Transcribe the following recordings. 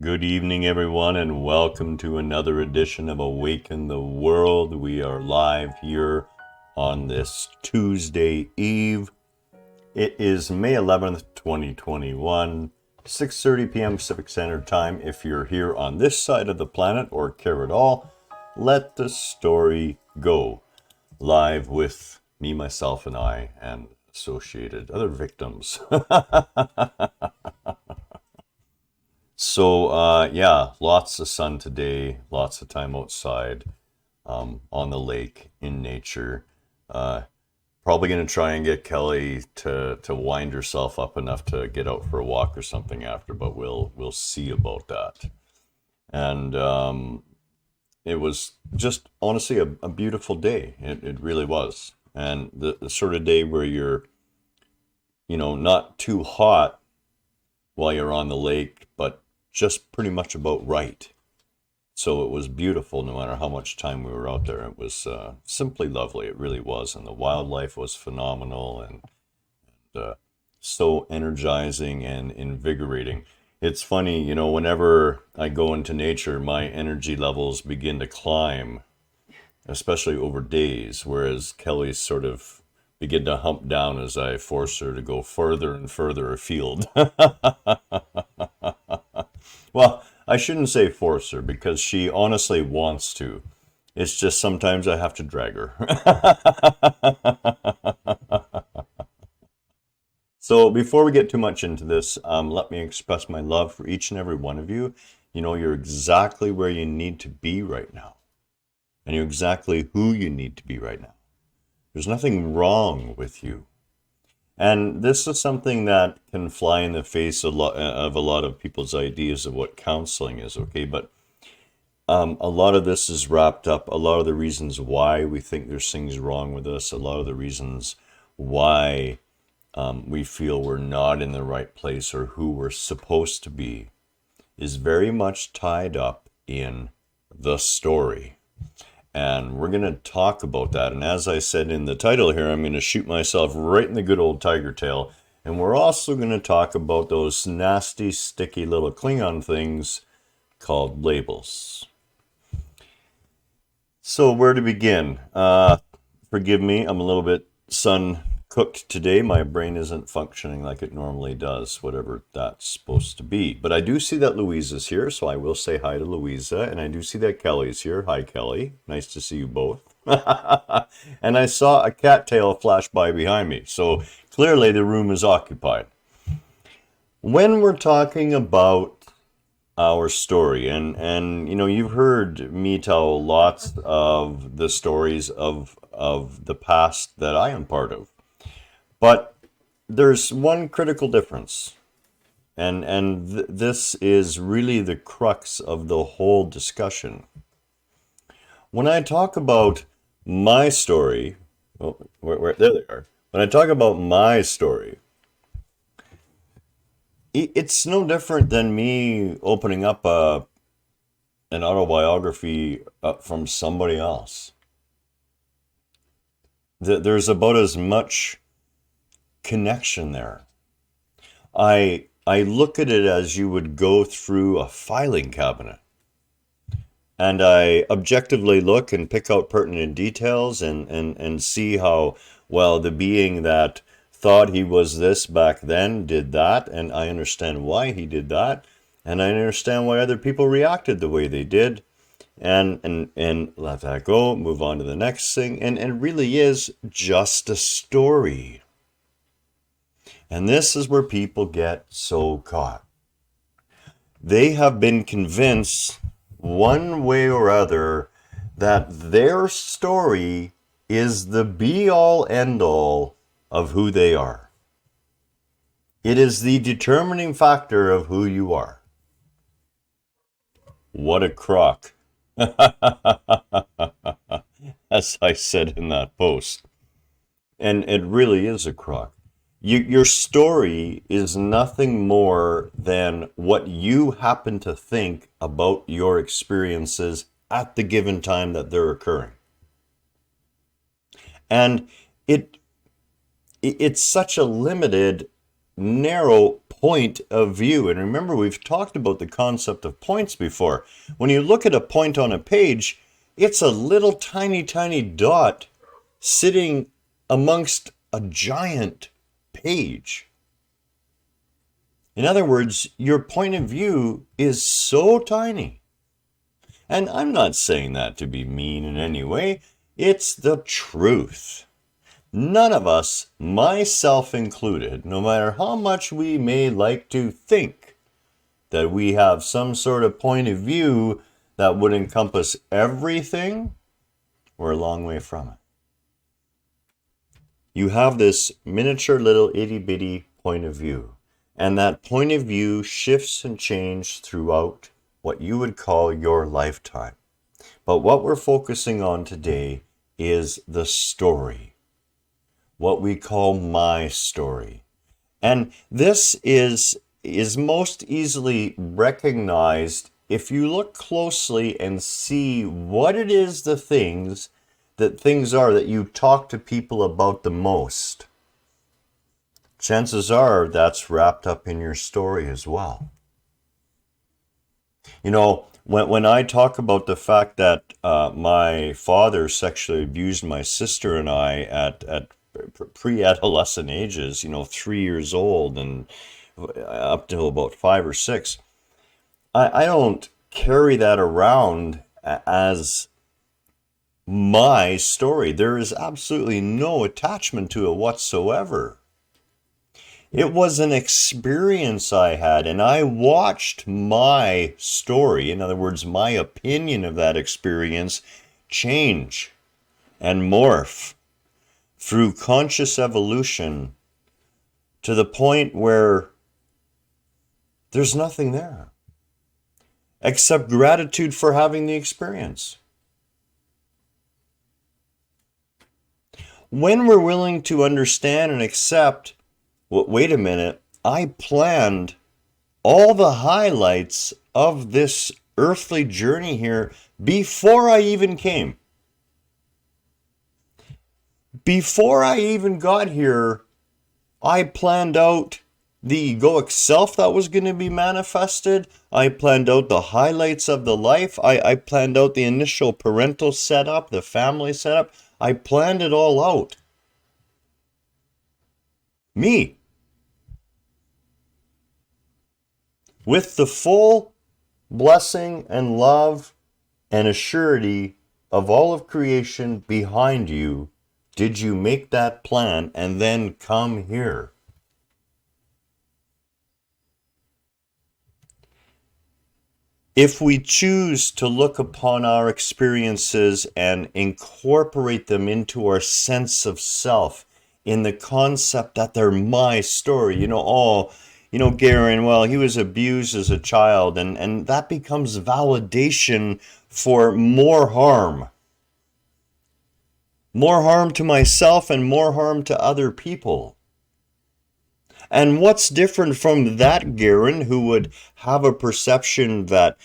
Good evening, everyone, and welcome to another edition of Awaken the World. We are live here on this Tuesday Eve. It is May 11th, 2021, 6:30 p.m. Pacific Standard Time. If you're here on this side of the planet or care at all, let the story go. Live with me, myself, and I, and associated other victims. So, lots of sun today, lots of time outside, on the lake, in nature. Uh, Probably going to try and get Kelly to wind herself up enough to get out for a walk or something after, but we'll see about that. And it was just honestly a beautiful day. It really was. And the sort of day where you're, not too hot while you're on the lake, but just pretty much about right. So it was beautiful no matter how much time we were out there. It was simply lovely. It really was. And the wildlife was phenomenal and so energizing and invigorating. It's funny, whenever I go into nature, my energy levels begin to climb, especially over days, whereas Kelly's sort of begin to hump down as I force her to go further and further afield. Well, I shouldn't say force her because she honestly wants to. It's just sometimes I have to drag her. So before we get too much into this, let me express my love for each and every one of you. You're exactly where you need to be right now. And you're exactly who you need to be right now. There's nothing wrong with you. And this is something that can fly in the face of a lot of people's ideas of what counseling is, okay? But a lot of this is wrapped up, a lot of the reasons why we think there's things wrong with us, a lot of the reasons why we feel we're not in the right place or who we're supposed to be is very much tied up in the story. And we're going to talk about that. And as I said in the title here, I'm going to shoot myself right in the good old tiger tail. And we're also going to talk about those nasty, sticky little Klingon things called labels. So where to begin? Forgive me, I'm a little bit sun-cooked today. My brain isn't functioning like it normally does, whatever that's supposed to be. But I do see that Louisa's here, so I will say hi to Louisa. And I do see that Kelly's here. Hi, Kelly. Nice to see you both. And I saw a cattail flash by behind me, so clearly the room is occupied. When we're talking about our story, and you've heard me tell lots of the stories of the past that I am part of, but there's one critical difference, and this is really the crux of the whole discussion. When I talk about my story, there they are. When I talk about my story, it's no different than me opening up an autobiography from somebody else. There's about as much connection there. I look at it as you would go through a filing cabinet. And I objectively look and pick out pertinent details and see how, well, the being that thought he was this back then did that, and I understand why he did that, and I understand why other people reacted the way they did, and let that go, move on to the next thing, and it really is just a story. And this is where people get so caught. They have been convinced one way or other that their story is the be-all end-all of who they are. It is the determining factor of who you are. What a crock. As I said in that post. And it really is a crock. Your story is nothing more than what you happen to think about your experiences at the given time that they're occurring. And it's such a limited, narrow point of view. And remember, we've talked about the concept of points before. When you look at a point on a page, it's a little tiny, tiny dot sitting amongst a giant page. In other words, your point of view is so tiny. And I'm not saying that to be mean in any way. It's the truth. None of us, myself included, no matter how much we may like to think that we have some sort of point of view that would encompass everything, we're a long way from it. You have this miniature little itty-bitty point of view, and that point of view shifts and changes throughout what you would call your lifetime. But what we're focusing on today is the story, what we call my story. And this is most easily recognized if you look closely and see what it is the things are that you talk to people about the most. Chances are that's wrapped up in your story as well. You know, when I talk about the fact that my father sexually abused my sister and I at pre-adolescent ages, 3 years old and up till about 5 or 6, I don't carry that around as my story. There is absolutely no attachment to it whatsoever. It was an experience I had, and I watched my story, in other words, my opinion of that experience, change and morph through conscious evolution to the point where there's nothing there except gratitude for having the experience. When we're willing to understand and accept, well, wait a minute, I planned all the highlights of this earthly journey here before I even came. Before I even got here, I planned out the egoic self that was going to be manifested. I planned out the highlights of the life. I planned out the initial parental setup, the family setup. I planned it all out. Me. With the full blessing and love and assurity of all of creation behind you, did you make that plan and then come here? If we choose to look upon our experiences and incorporate them into our sense of self in the concept that they're my story, Garen, well, he was abused as a child, and that becomes validation for more harm. More harm to myself and more harm to other people. And what's different from that Garen who would have a perception that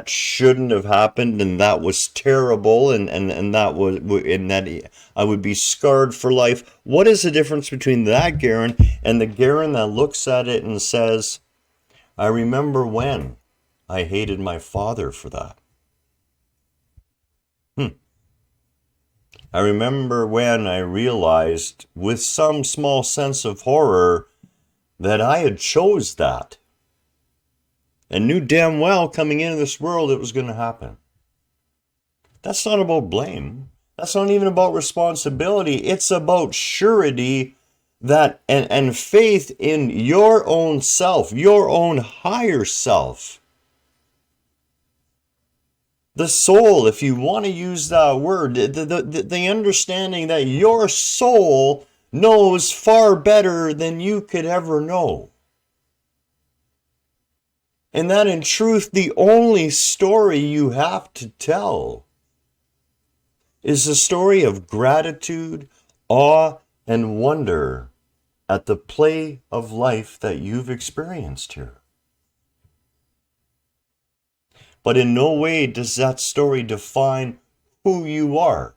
shouldn't have happened and that was terrible and that I would be scarred for life? What is the difference between that Garen and the Garen that looks at it and says, I remember when I hated my father for that. I remember when I realized with some small sense of horror that I had chose that and knew damn well coming into this world it was going to happen. That's not about blame. That's not even about responsibility. It's about surety that and faith in your own self, your own higher self. The soul, if you want to use that word, the understanding that your soul knows far better than you could ever know. And that in truth, the only story you have to tell is the story of gratitude, awe, and wonder at the play of life that you've experienced here. But in no way does that story define who you are.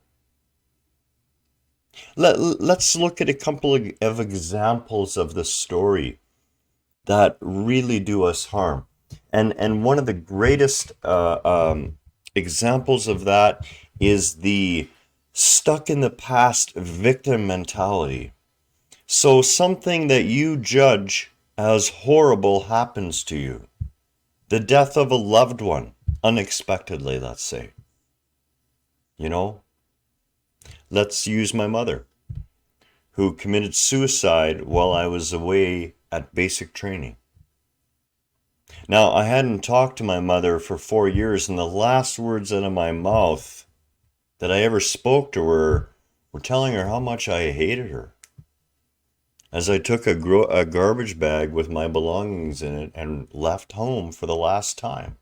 Let's look at a couple of examples of the story that really do us harm. And one of the greatest examples of that is the stuck in the past victim mentality. So something that you judge as horrible happens to you. The death of a loved one, unexpectedly, let's say. You know, let's use my mother, who committed suicide while I was away at basic training. Now, I hadn't talked to my mother for 4 years, and the last words out of my mouth that I ever spoke to her were telling her how much I hated her. As I took a garbage bag with my belongings in it and left home for the last time.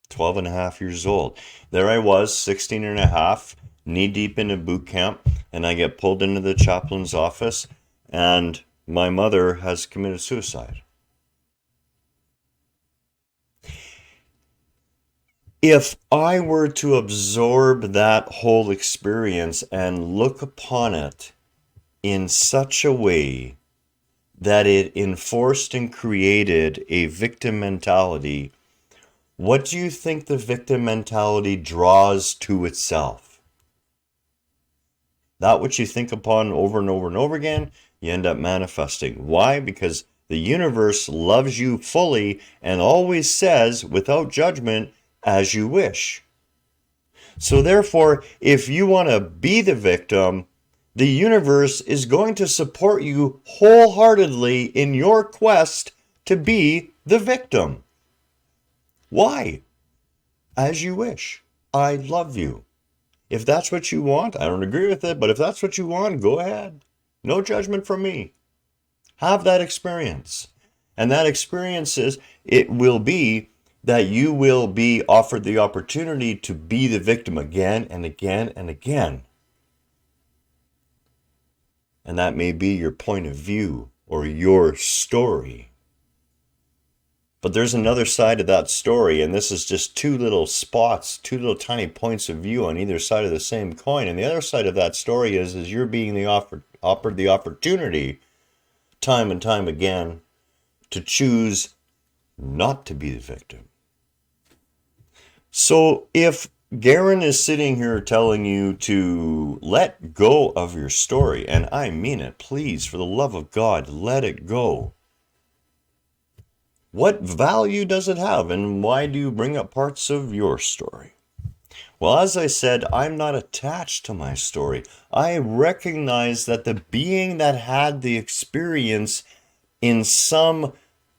12 and a half years old. There I was, 16 and a half, knee deep into boot camp, and I get pulled into the chaplain's office, and my mother has committed suicide. If I were to absorb that whole experience and look upon it in such a way that it enforced and created a victim mentality, what do you think the victim mentality draws to itself? That which you think upon over and over and over again, you end up manifesting. Why? Because the universe loves you fully and always says, without judgment, as you wish. So therefore, if you want to be the victim, the universe is going to support you wholeheartedly in your quest to be the victim. Why? As you wish. I love you. If that's what you want, I don't agree with it, but if that's what you want, go ahead. No judgment from me. Have that experience. And that experience is, it will be that you will be offered the opportunity to be the victim again and again and again. And that may be your point of view or your story. But there's another side of that story, and this is just two little spots, two little tiny points of view on either side of the same coin. And the other side of that story is you're being offered the opportunity time and time again to choose not to be the victim. So if Garen is sitting here telling you to let go of your story, and I mean it, please, for the love of God, let it go. What value does it have, and why do you bring up parts of your story? Well, as I said, I'm not attached to my story. I recognize that the being that had the experience in some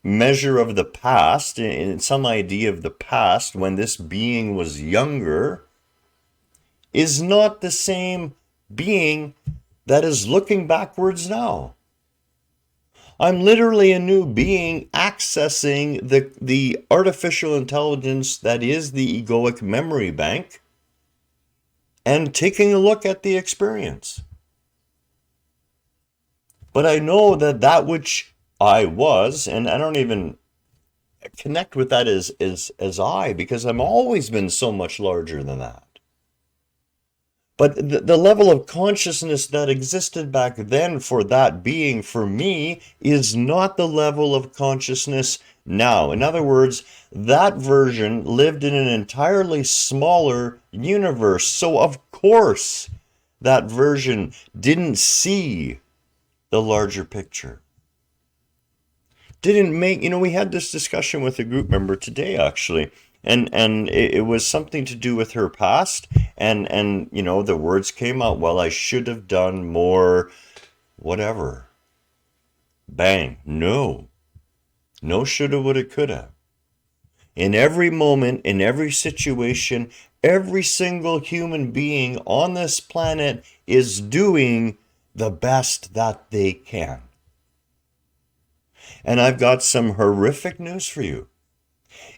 measure of the past, in some idea of the past, when this being was younger, is not the same being that is looking backwards now. I'm literally a new being accessing the artificial intelligence that is the egoic memory bank and taking a look at the experience. But I know that which I was, and I don't even connect with that as I, because I've always been so much larger than that. But the level of consciousness that existed back then for that being, for me, is not the level of consciousness now. In other words, that version lived in an entirely smaller universe. So of course, that version didn't see the larger picture. Didn't make, we had this discussion with a group member today, actually. And it was something to do with her past, and the words came out, well, I should have done more, whatever. Bang. No shoulda, woulda, coulda. In every moment, in every situation, every single human being on this planet is doing the best that they can. And I've got some horrific news for you.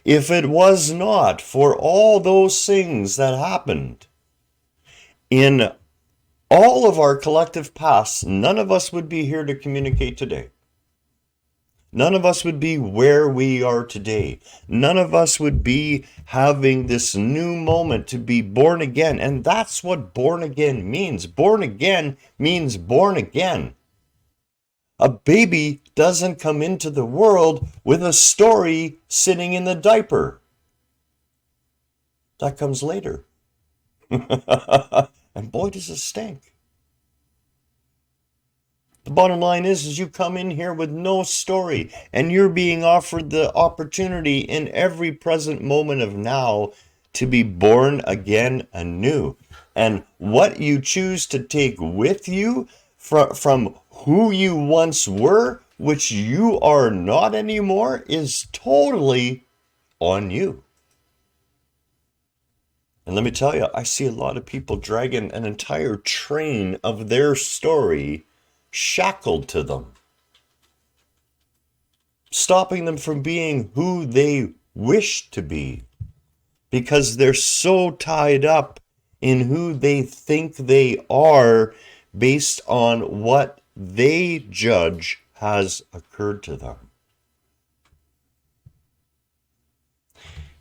If it was not for all those things that happened in all of our collective pasts, none of us would be here to communicate today. None of us would be where we are today. None of us would be having this new moment to be born again. And that's what born again means. Born again means born again. A baby doesn't come into the world with a story sitting in the diaper. That comes later. And boy, does it stink. The bottom line is you come in here with no story, and you're being offered the opportunity in every present moment of now to be born again anew. And what you choose to take with you from who you once were, which you are not anymore, is totally on you. And let me tell you, I see a lot of people dragging an entire train of their story shackled to them, stopping them from being who they wish to be, because they're so tied up in who they think they are based on what they judge has occurred to them.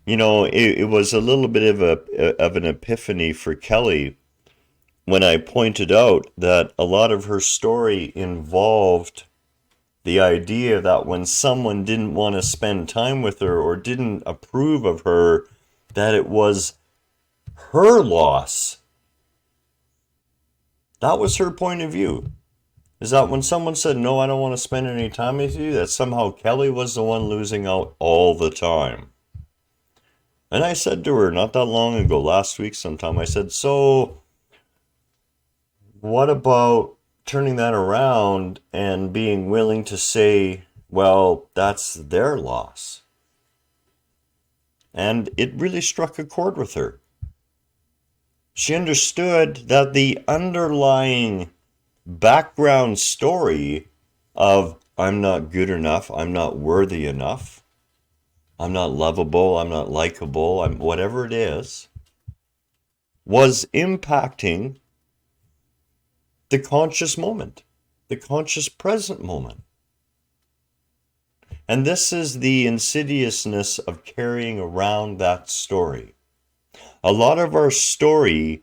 You know, it was a little bit of an epiphany for Kelly when I pointed out that a lot of her story involved the idea that when someone didn't want to spend time with her or didn't approve of her, that it was her loss. That was her point of view. Is that when someone said, no, I don't want to spend any time with you, that somehow Kelly was the one losing out all the time. And I said to her not that long ago, last week sometime, I said, so what about turning that around and being willing to say, well, that's their loss? And it really struck a chord with her. She understood that the underlying background story of I'm not good enough, I'm not worthy enough, I'm not lovable, I'm not likable, I'm whatever it is, was impacting the conscious moment, the conscious present moment. And this is the insidiousness of carrying around that story. A lot of our story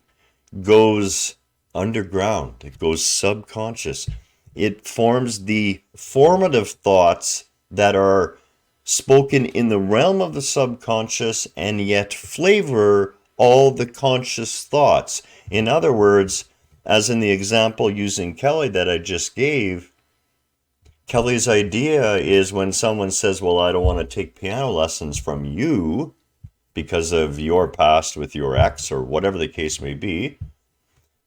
goes underground. It goes subconscious. It forms the formative thoughts that are spoken in the realm of the subconscious and yet flavor all the conscious thoughts. In other words, as in the example using Kelly that I just gave, Kelly's idea is when someone says, well, I don't want to take piano lessons from you because of your past with your ex or whatever the case may be,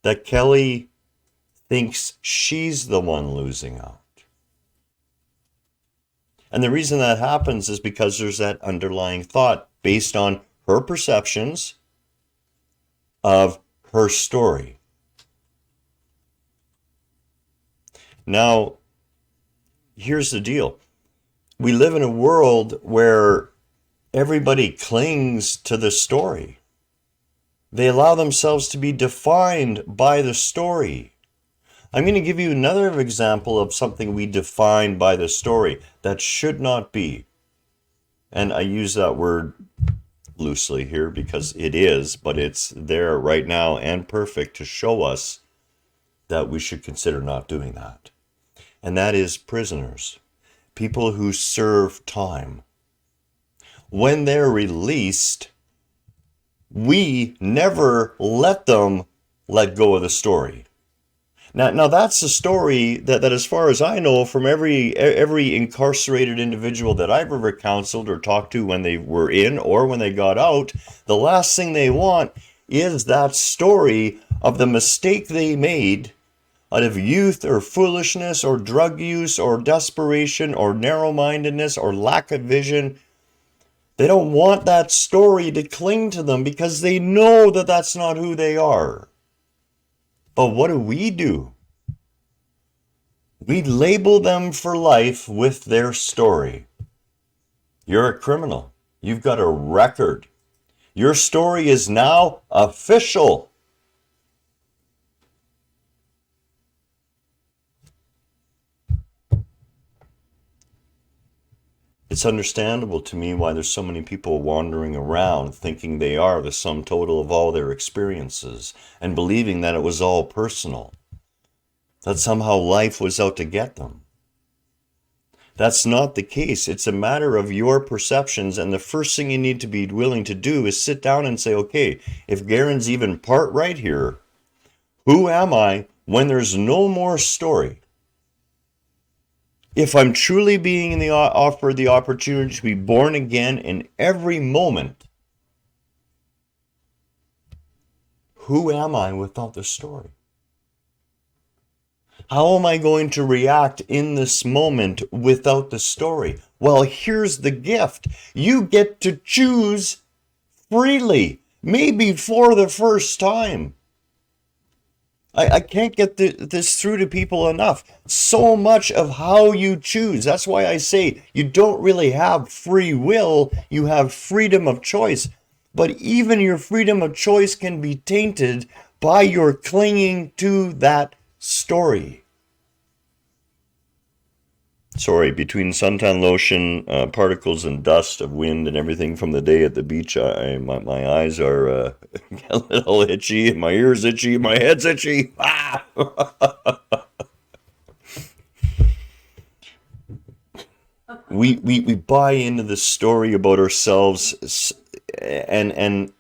that Kelly thinks she's the one losing out. And the reason that happens is because there's that underlying thought based on her perceptions of her story. Now, here's the deal. We live in a world where everybody clings to the story. They allow themselves to be defined by the story. I'm going to give you another example of something we define by the story that should not be. And I use that word loosely here because it is, but it's there right now and perfect to show us that we should consider not doing that. And that is prisoners, people who serve time. When they're released, we never let them let go of the story. Now that's a story that as far as I know, from every incarcerated individual that I've ever counseled or talked to when they were in or when they got out, the last thing they want is that story of the mistake they made out of youth or foolishness or drug use or desperation or narrow-mindedness or lack of vision. They don't want that story to cling to them because they know that that's not who they are. But what do? We label them for life with their story. You're a criminal. You've got a record. Your story is now official. It's understandable to me why there's so many people wandering around thinking they are the sum total of all their experiences and believing that it was all personal, that somehow life was out to get them. That's not the case. It's a matter of your perceptions. And the first thing you need to be willing to do is sit down and say, okay, if Garen's even part right here, who am I when there's no more story? If I'm truly being offered the opportunity to be born again in every moment, who am I without the story? How am I going to react in this moment without the story? Well, here's the gift. You get to choose freely, maybe for the first time. I can't get this through to people enough. So much of how you choose. That's why I say you don't really have free will. You have freedom of choice. But even your freedom of choice can be tainted by your clinging to that story. Sorry, between suntan lotion, particles and dust of wind and everything from the day at the beach, my eyes are a little itchy, and my ears itchy, and my head's itchy. Ah! we buy into the story about ourselves, and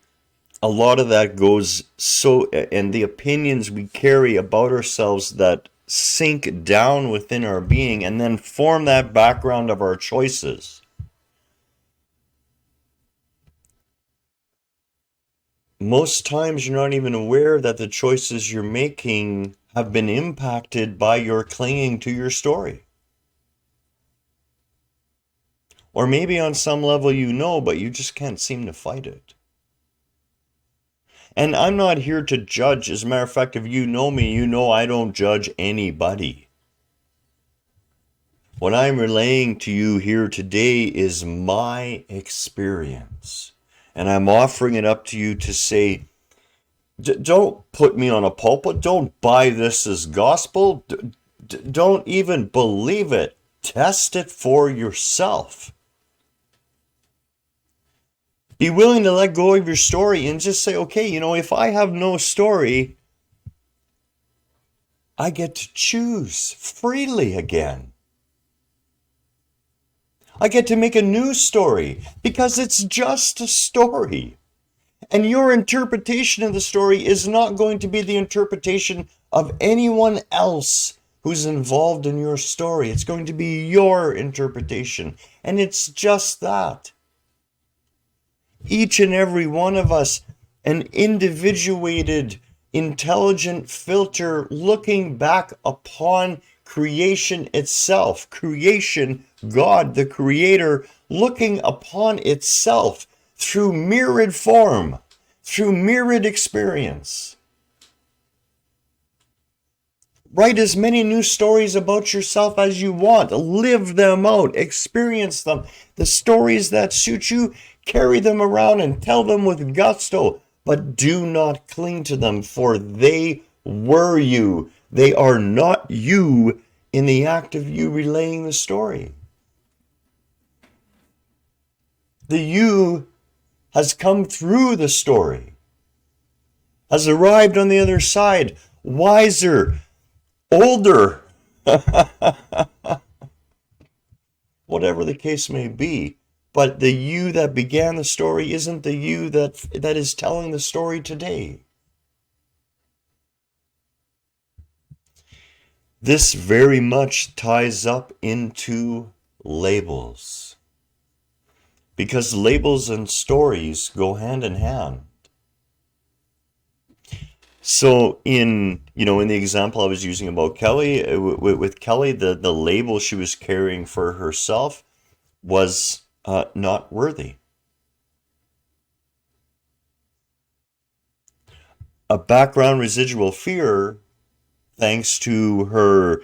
a lot of that goes so, and the opinions we carry about ourselves that sink down within our being and then form that background of our choices. Most times you're not even aware that the choices you're making have been impacted by your clinging to your story. Or maybe on some level you know, but you just can't seem to fight it. And I'm not here to judge. As a matter of fact, if you know me, you know I don't judge anybody. What I'm relaying to you here today is my experience. And I'm offering it up to you to say, don't put me on a pulpit. Don't buy this as gospel. Don't even believe it. Test it for yourself. Be willing to let go of your story and just say, okay, if I have no story, I get to choose freely again. I get to make a new story because it's just a story. And your interpretation of the story is not going to be the interpretation of anyone else who's involved in your story. It's going to be your interpretation. And it's just that. Each and every one of us, an individuated, intelligent filter looking back upon creation itself. Creation, God, the Creator, looking upon itself through mirrored form, through mirrored experience. Write as many new stories about yourself as you want. Live them out. Experience them. The stories that suit you, carry them around and tell them with gusto. But do not cling to them, for they were you. They are not you in the act of you relaying the story. The you has come through the story, has arrived on the other side, wiser, older, whatever the case may be. But the you that began the story isn't the you that is telling the story today. This very much ties up into labels, because labels and stories go hand in hand. So in the example I was using about Kelly, with Kelly, the label she was carrying for herself was not worthy. A background residual fear, thanks to her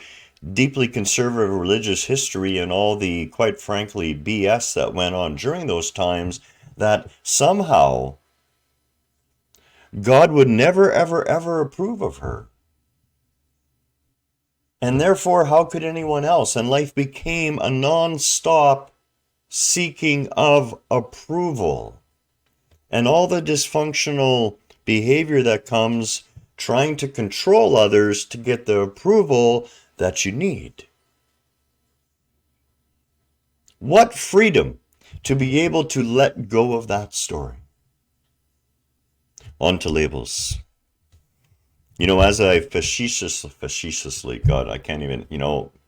deeply conservative religious history and all the, quite frankly, BS that went on during those times, that somehow God would never, ever, ever approve of her. And therefore, how could anyone else? And life became a non-stop seeking of approval. And all the dysfunctional behavior that comes trying to control others to get the approval that you need. What freedom to be able to let go of that story. On to labels. You know, as I facetiously, God, I can't even,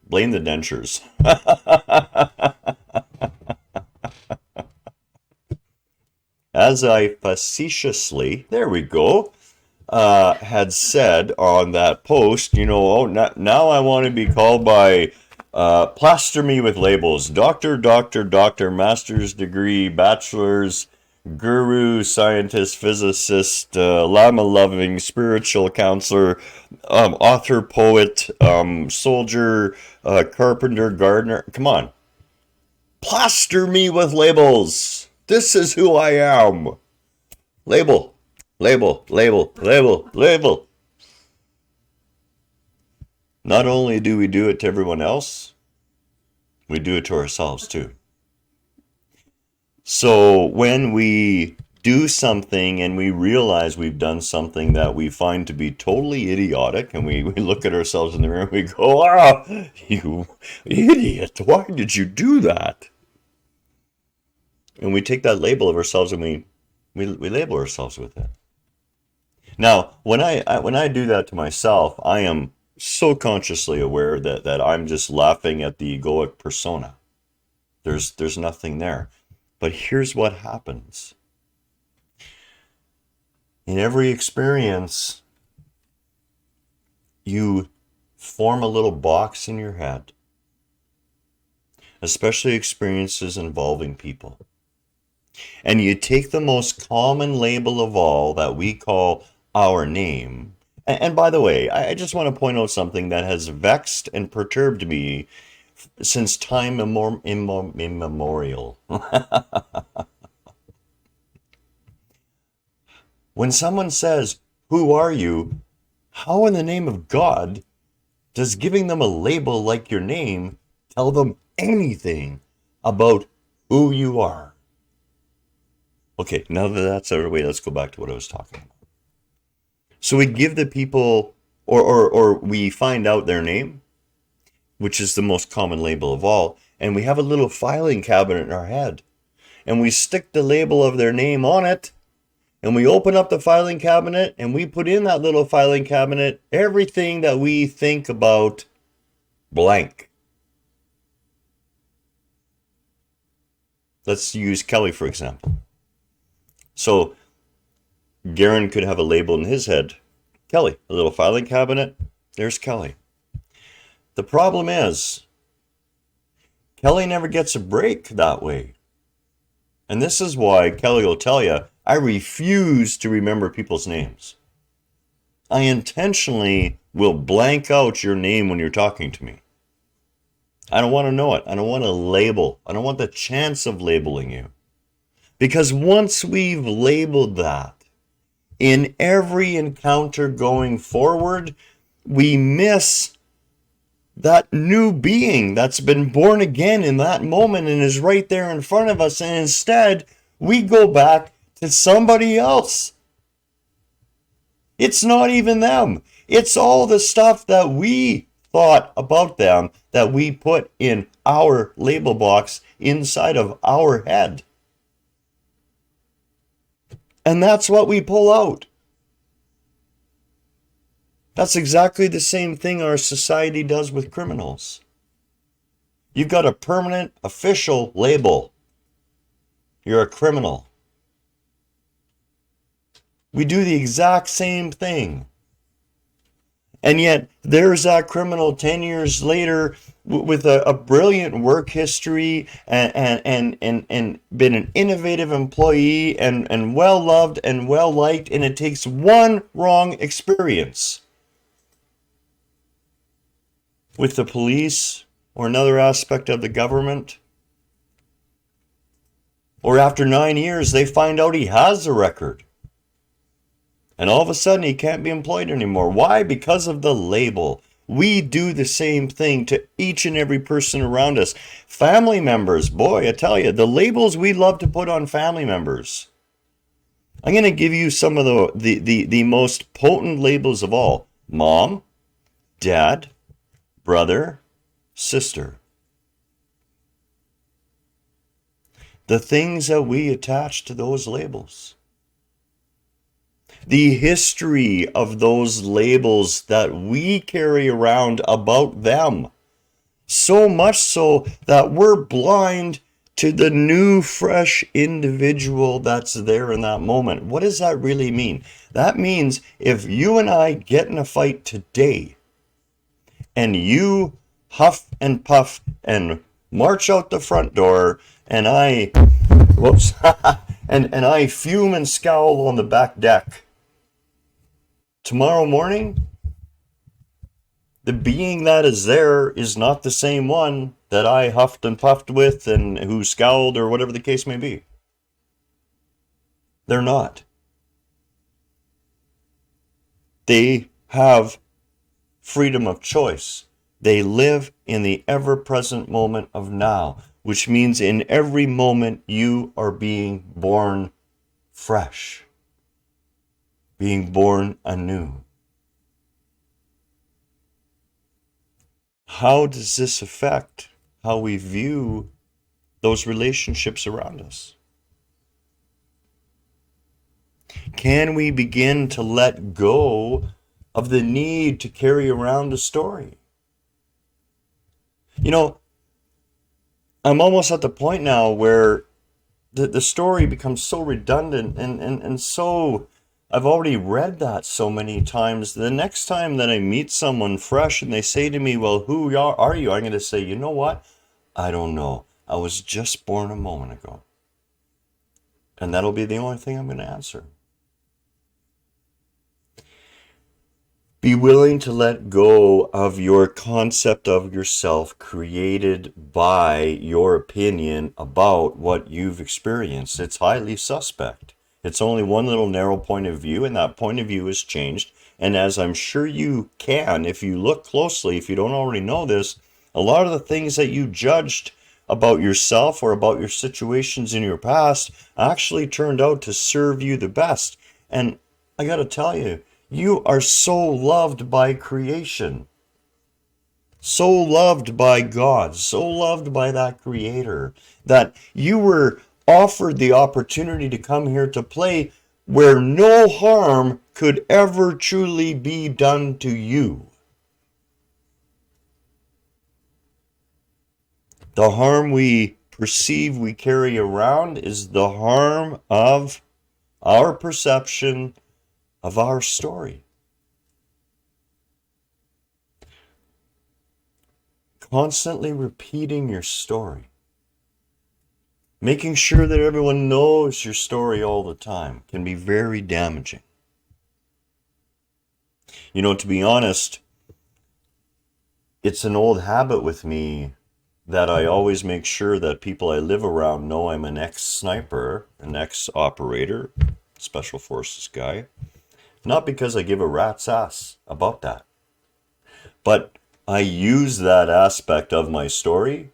blame the dentures. As I facetiously, there we go, had said on that post, now I want to be called by plaster me with labels. Doctor, master's degree, bachelor's, guru, scientist, physicist, llama-loving, spiritual counselor, author, poet, soldier, carpenter, gardener. Come on. Plaster me with labels. This is who I am. Label, label, label, label, label. Not only do we do it to everyone else, we do it to ourselves too. So when we do something and we realize we've done something that we find to be totally idiotic, and we look at ourselves in the mirror and we go, you idiot, why did you do that? And we take that label of ourselves and we label ourselves with it. Now, when I do that to myself, I am so consciously aware that I'm just laughing at the egoic persona. There's nothing there. But here's what happens. In every experience, you form a little box in your head, especially experiences involving people. And you take the most common label of all that we call our name. And by the way, I just want to point out something that has vexed and perturbed me since time immemorial. When someone says, "Who are you?" how in the name of God does giving them a label like your name tell them anything about who you are? Okay, now that that's out of the way, let's go back to what I was talking about. So we give the people, or we find out their name, which is the most common label of all, and we have a little filing cabinet in our head, and we stick the label of their name on it, and we open up the filing cabinet, and we put in that little filing cabinet everything that we think about blank. Let's use Kelly, for example. So Garen could have a label in his head. Kelly, a little filing cabinet, there's Kelly. The problem is, Kelly never gets a break that way. And this is why Kelly will tell you, I refuse to remember people's names. I intentionally will blank out your name when you're talking to me. I don't want to know it. I don't want to label. I don't want the chance of labeling you. Because once we've labeled that, in every encounter going forward, we miss that new being that's been born again in that moment and is right there in front of us. And instead, we go back to somebody else. It's not even them. It's all the stuff that we thought about them that we put in our label box inside of our head. And that's what we pull out. That's exactly the same thing our society does with criminals. You've got a permanent official label. You're a criminal. We do the exact same thing. And yet, there's that criminal 10 years later with a brilliant work history and been an innovative employee and well-loved and well-liked, and it takes one wrong experience with the police or another aspect of the government. Or after 9 years, they find out he has a record. And all of a sudden, he can't be employed anymore. Why? Because of the label. We do the same thing to each and every person around us. Family members, boy, I tell you, the labels we love to put on family members. I'm going to give you some of the most potent labels of all. Mom, dad, brother, sister. the things that we attach to those labels, the history of those labels that we carry around about them. So much so that we're blind to the new, fresh individual that's there in that moment. What does that really mean? That means if you and I get in a fight today, and you huff and puff and march out the front door, and whoops, and I fume and scowl on the back deck, tomorrow morning, the being that is there is not the same one that I huffed and puffed with and who scowled or whatever the case may be. They're not. They have freedom of choice. They live in the ever-present moment of now, which means in every moment you are being born fresh, being born anew. How does this affect how we view those relationships around us? Can we begin to let go of the need to carry around a story? You know, I'm almost at the point now where the story becomes so redundant and so, I've already read that so many times. The next time that I meet someone fresh and they say to me, well, who are you? I'm going to say, you know what? I don't know. I was just born a moment ago. And that'll be the only thing I'm going to answer. Be willing to let go of your concept of yourself created by your opinion about what you've experienced. It's highly suspect. It's only one little narrow point of view, and that point of view has changed. And as I'm sure you can, if you look closely, if you don't already know this, a lot of the things that you judged about yourself or about your situations in your past actually turned out to serve you the best. And I got to tell you, you are so loved by creation, so loved by God, so loved by that Creator, that you were offered the opportunity to come here to play where no harm could ever truly be done to you. The harm we perceive we carry around is the harm of our perception of our story. Constantly repeating your story, making sure that everyone knows your story all the time, can be very damaging. You know, to be honest, it's an old habit with me that I always make sure that people I live around know I'm an ex-sniper, an ex-operator, special forces guy. Not because I give a rat's ass about that, but I use that aspect of my story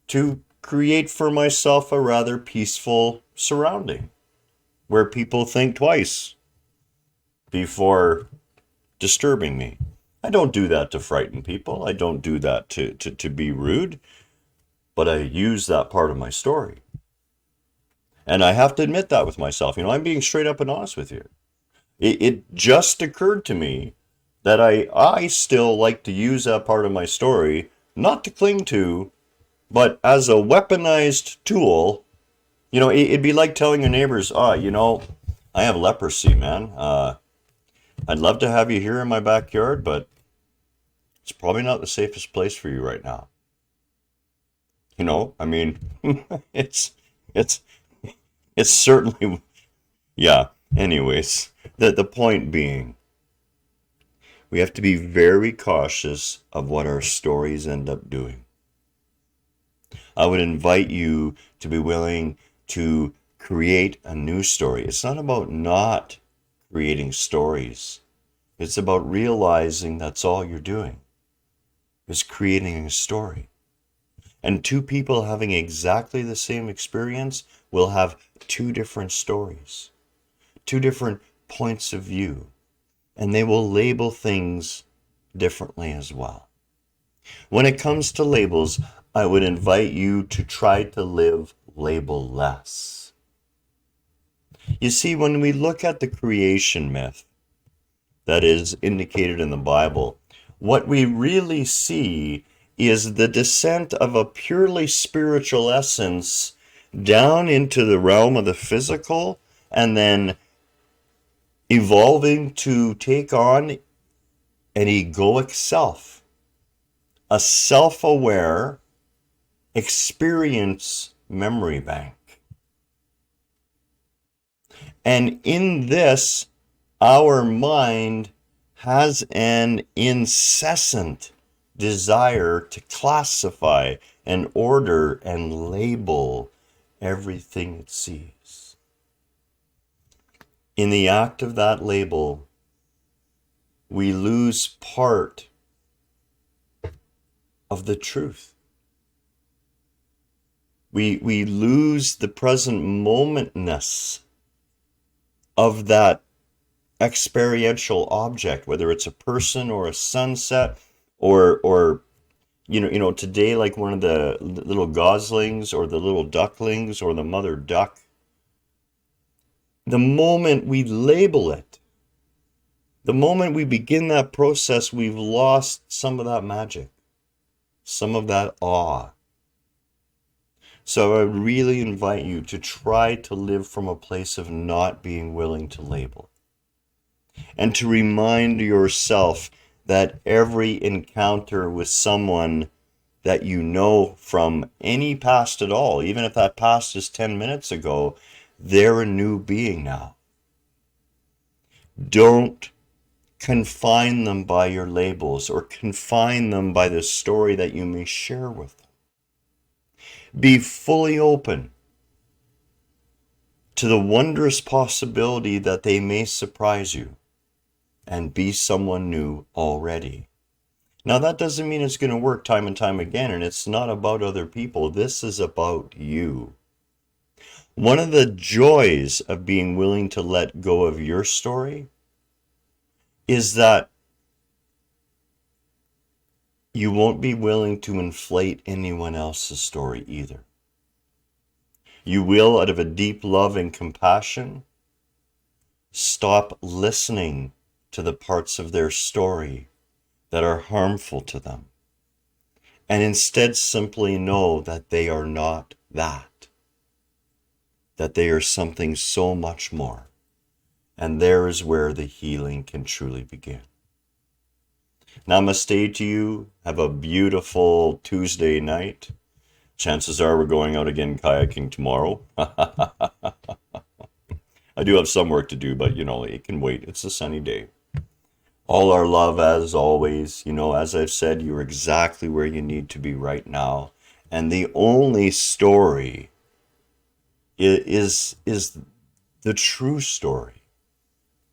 to create for myself a rather peaceful surrounding where people think twice before disturbing me. I don't do that to frighten people. I don't do that to be rude, but I use that part of my story. And I have to admit that with myself. You know, I'm being straight up and honest with you. It just occurred to me that I still like to use that part of my story, not to cling to, but as a weaponized tool. You know, it'd be like telling your neighbors, you know, I have leprosy, man. I'd love to have you here in my backyard, but it's probably not the safest place for you right now. You know, I mean, it's certainly, yeah. Anyways, the point being, we have to be very cautious of what our stories end up doing. I would invite you to be willing to create a new story. It's not about not creating stories. It's about realizing that's all you're doing, is creating a story. And two people having exactly the same experience will have two different stories, two different points of view, and they will label things differently as well. When it comes to labels, I would invite you to try to live label less. You see, when we look at the creation myth that is indicated in the Bible, what we really see is the descent of a purely spiritual essence down into the realm of the physical, and then evolving to take on an egoic self, a self-aware experience memory bank. And in this, our mind has an incessant desire to classify and order and label everything it sees. In the act of that label, we lose part of the truth. We lose the present momentness of that experiential object, whether it's a person or a sunset, or today, like one of the little goslings or the little ducklings or the mother duck. The moment we label it, the moment we begin that process, we've lost some of that magic, some of that awe. So I really invite you to try to live from a place of not being willing to label, and to remind yourself that every encounter with someone that you know from any past at all, even if that past is 10 minutes ago, they're a new being now. Don't confine them by your labels or confine them by the story that you may share with them. Be fully open to the wondrous possibility that they may surprise you and be someone new already. Now, that doesn't mean it's going to work time and time again, and it's not about other people. This is about you. One of the joys of being willing to let go of your story is that you won't be willing to inflate anyone else's story either. You will, out of a deep love and compassion, stop listening to the parts of their story that are harmful to them, and instead simply know that they are not that they are something so much more. And there is where the healing can truly begin. Namaste to you. Have a beautiful Tuesday night. Chances are we're going out again kayaking tomorrow. I do have some work to do, but it can wait. It's a sunny day. All our love as always. As I've said, you're exactly where you need to be right now. And the only story is the true story.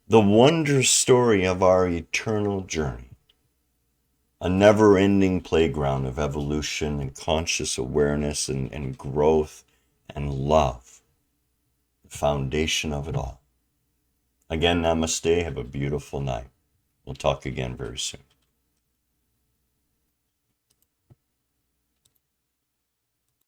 The wondrous story of our eternal journey. A never-ending playground of evolution and conscious awareness and growth and love. The foundation of it all. Again, namaste. Have a beautiful night. We'll talk again very soon.